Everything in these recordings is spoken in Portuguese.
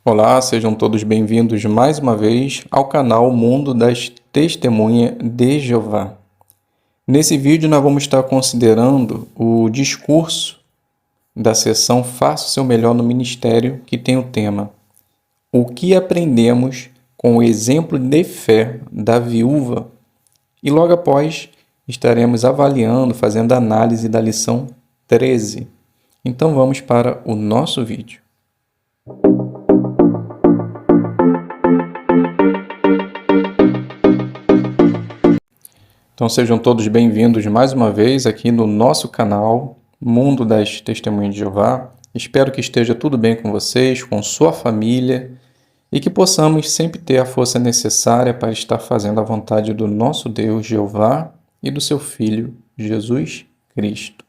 Olá, sejam todos bem-vindos mais uma vez ao canal Mundo das Testemunhas de Jeová. Nesse vídeo nós vamos estar considerando o discurso da sessão Faça o seu melhor no ministério, que tem o tema O que aprendemos com o exemplo de fé da viúva? E logo após estaremos avaliando, fazendo análise da lição 13. Então vamos para o nosso vídeo. Então sejam todos bem-vindos mais uma vez aqui no nosso canal Mundo das Testemunhas de Jeová. Espero que esteja tudo bem com vocês, com sua família e que possamos sempre ter a força necessária para estar fazendo a vontade do nosso Deus Jeová e do seu Filho Jesus Cristo.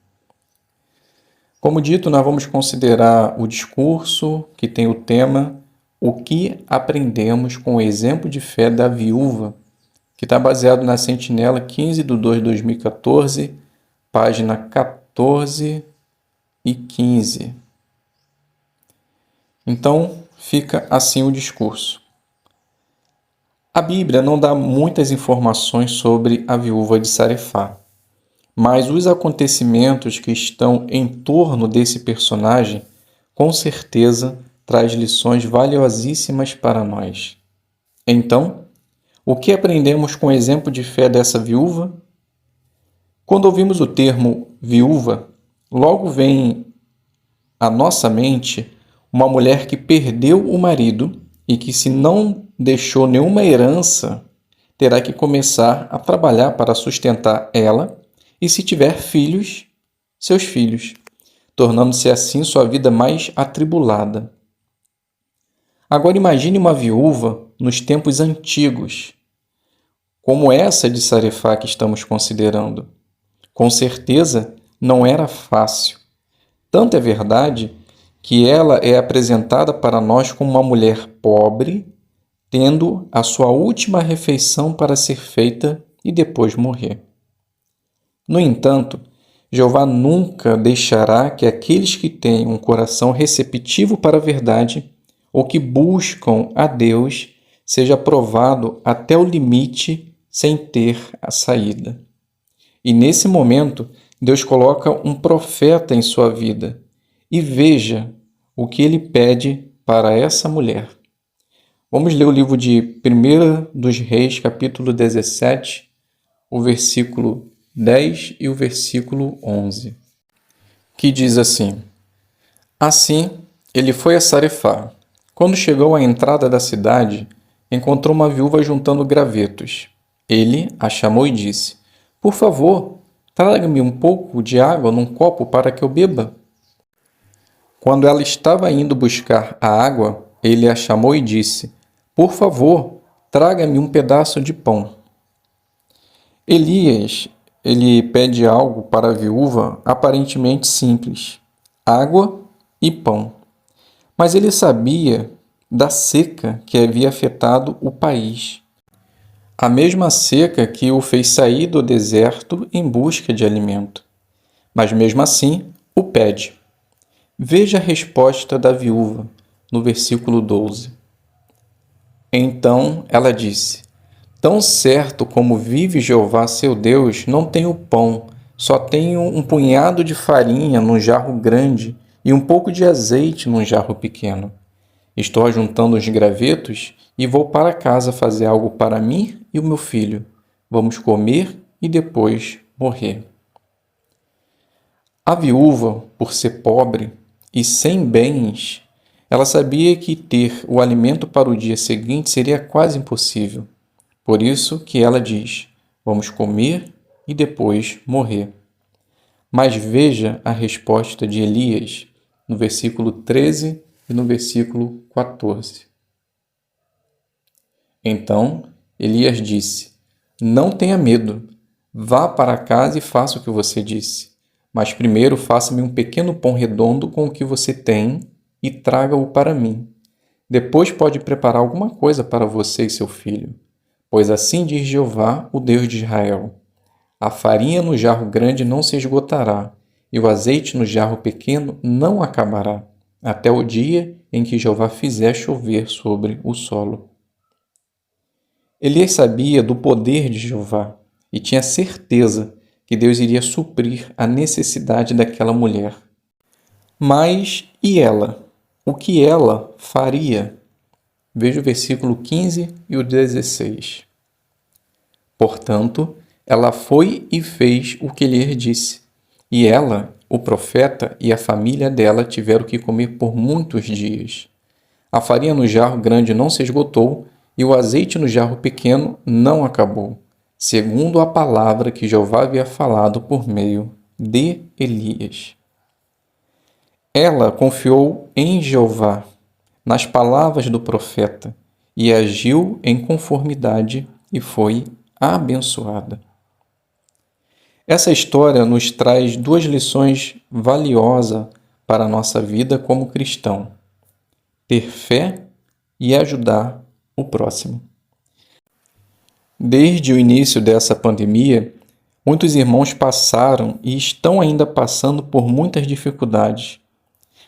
Como dito, nós vamos considerar o discurso que tem o tema O que aprendemos com o exemplo de fé da viúva, que está baseado na Sentinela 15/2/2014, página 14 e 15. Então, fica assim o discurso. A Bíblia não dá muitas informações sobre a viúva de Sarefá, mas os acontecimentos que estão em torno desse personagem, com certeza, traz lições valiosíssimas para nós. Então, o que aprendemos com o exemplo de fé dessa viúva? Quando ouvimos o termo viúva, logo vem à nossa mente uma mulher que perdeu o marido e que, se não deixou nenhuma herança, terá que começar a trabalhar para sustentar ela e, se tiver filhos, seus filhos, tornando-se assim sua vida mais atribulada. Agora imagine uma viúva nos tempos antigos, como essa de Sarefá que estamos considerando. Com certeza não era fácil. Tanto é verdade que ela é apresentada para nós como uma mulher pobre, tendo a sua última refeição para ser feita e depois morrer. No entanto, Jeová nunca deixará que aqueles que têm um coração receptivo para a verdade ou que buscam a Deus seja provado até o limite sem ter a saída. E nesse momento, Deus coloca um profeta em sua vida. E veja o que ele pede para essa mulher. Vamos ler o livro de 1 dos Reis, capítulo 17, o versículo 10 e o versículo 11, que diz assim: Assim, ele foi a Sarefá. Quando chegou à entrada da cidade, encontrou uma viúva juntando gravetos. Ele a chamou e disse: Por favor, traga-me um pouco de água num copo para que eu beba. Quando ela estava indo buscar a água, ele a chamou e disse: Por favor, traga-me um pedaço de pão. Elias, ele pede algo para a viúva aparentemente simples: água e pão. Mas ele sabia da seca que havia afetado o país. A mesma seca que o fez sair do deserto em busca de alimento. Mas mesmo assim, o pede. Veja a resposta da viúva, no versículo 12. Então ela disse: Tão certo como vive Jeová seu Deus, não tenho pão, só tenho um punhado de farinha num jarro grande e um pouco de azeite num jarro pequeno. Estou ajuntando os gravetos e vou para casa fazer algo para mim e o meu filho. Vamos comer e depois morrer. A viúva, por ser pobre e sem bens, ela sabia que ter o alimento para o dia seguinte seria quase impossível. Por isso que ela diz: vamos comer e depois morrer. Mas veja a resposta de Elias no versículo 13 e no versículo 14. Então Elias disse: Não tenha medo, vá para casa e faça o que você disse. Mas primeiro faça-me um pequeno pão redondo com o que você tem e traga-o para mim. Depois pode preparar alguma coisa para você e seu filho. Pois assim diz Jeová, o Deus de Israel: a farinha no jarro grande não se esgotará, e o azeite no jarro pequeno não acabará, até o dia em que Jeová fizer chover sobre o solo. Elias sabia do poder de Jeová e tinha certeza que Deus iria suprir a necessidade daquela mulher. Mas e ela? O que ela faria? Veja o versículo 15 e o 16. Portanto, ela foi e fez o que Elias disse. E ela, o profeta e a família dela tiveram que comer por muitos dias. A farinha no jarro grande não se esgotou e o azeite no jarro pequeno não acabou, segundo a palavra que Jeová havia falado por meio de Elias. Ela confiou em Jeová, nas palavras do profeta, e agiu em conformidade e foi abençoada. Essa história nos traz duas lições valiosas para a nossa vida como cristão: ter fé e ajudar o próximo. Desde o início dessa pandemia, muitos irmãos passaram e estão ainda passando por muitas dificuldades.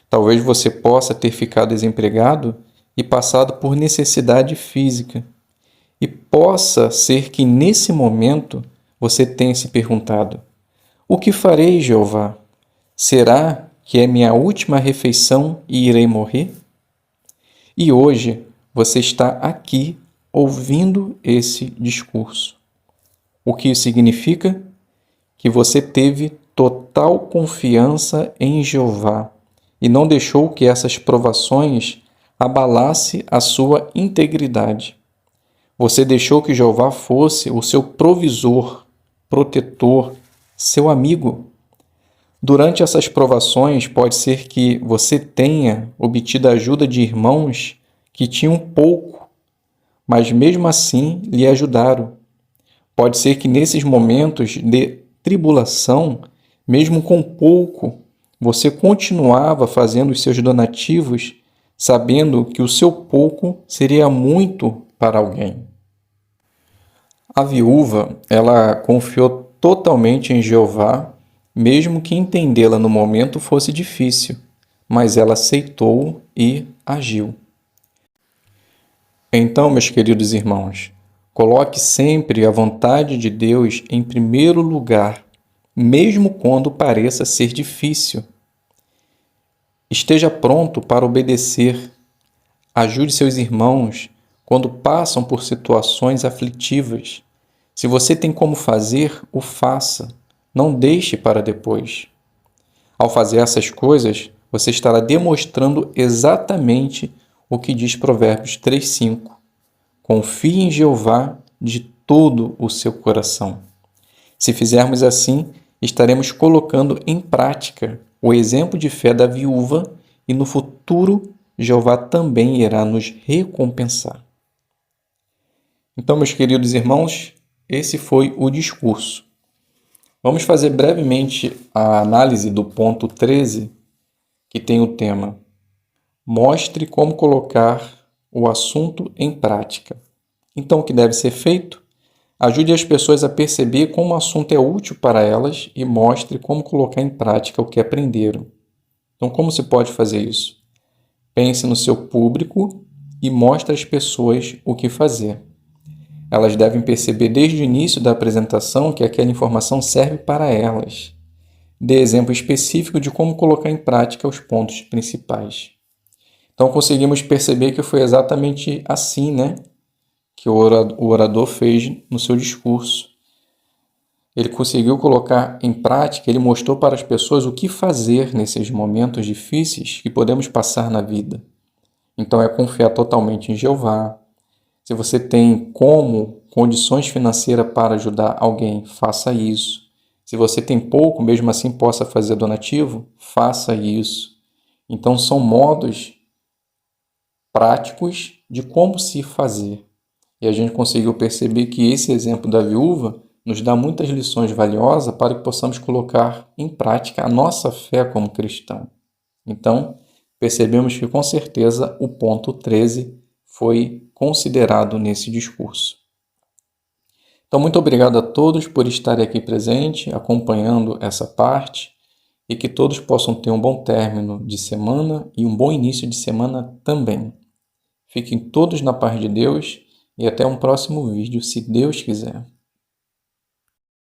Talvez você possa ter ficado desempregado e passado por necessidade física. E possa ser que nesse momento você tenha se perguntado: o que farei, Jeová? Será que é minha última refeição e irei morrer? E hoje você está aqui ouvindo esse discurso. O que isso significa? Que você teve total confiança em Jeová e não deixou que essas provações abalasse a sua integridade. Você deixou que Jeová fosse o seu provisor, protetor, seu amigo. Durante essas provações, pode ser que você tenha obtido a ajuda de irmãos que tinham pouco, mas mesmo assim lhe ajudaram. Pode ser que nesses momentos de tribulação, mesmo com pouco, você continuava fazendo os seus donativos, sabendo que o seu pouco seria muito para alguém. A viúva, ela confiou totalmente em Jeová, mesmo que entendê-la no momento fosse difícil, mas ela aceitou e agiu. Então, meus queridos irmãos, coloque sempre a vontade de Deus em primeiro lugar, mesmo quando pareça ser difícil. Esteja pronto para obedecer. Ajude seus irmãos quando passam por situações aflitivas. Se você tem como fazer, o faça. Não deixe para depois. Ao fazer essas coisas, você estará demonstrando exatamente o que diz Provérbios 3:5. Confie em Jeová de todo o seu coração. Se fizermos assim, estaremos colocando em prática o exemplo de fé da viúva e no futuro Jeová também irá nos recompensar. Então, meus queridos irmãos, esse foi o discurso. Vamos fazer brevemente a análise do ponto 13, que tem o tema: mostre como colocar o assunto em prática. Então, o que deve ser feito? Ajude as pessoas a perceber como o assunto é útil para elas e mostre como colocar em prática o que aprenderam. Então, como se pode fazer isso? Pense no seu público e mostre às pessoas o que fazer. Elas devem perceber desde o início da apresentação que aquela informação serve para elas. Dê exemplo específico de como colocar em prática os pontos principais. Então, conseguimos perceber que foi exatamente assim, que o orador fez no seu discurso. Ele conseguiu colocar em prática, ele mostrou para as pessoas o que fazer nesses momentos difíceis que podemos passar na vida. Então, é confiar totalmente em Jeová. Se você tem condições financeiras para ajudar alguém, faça isso. Se você tem pouco, mesmo assim possa fazer donativo, faça isso. Então, são modos práticos de como se fazer. E a gente conseguiu perceber que esse exemplo da viúva nos dá muitas lições valiosas para que possamos colocar em prática a nossa fé como cristão. Então, percebemos que com certeza o ponto 13 foi considerado nesse discurso. Então, muito obrigado a todos por estarem aqui presentes, acompanhando essa parte. e que todos possam ter um bom término de semana e um bom início de semana também. Fiquem todos na paz de Deus e até um próximo vídeo, se Deus quiser.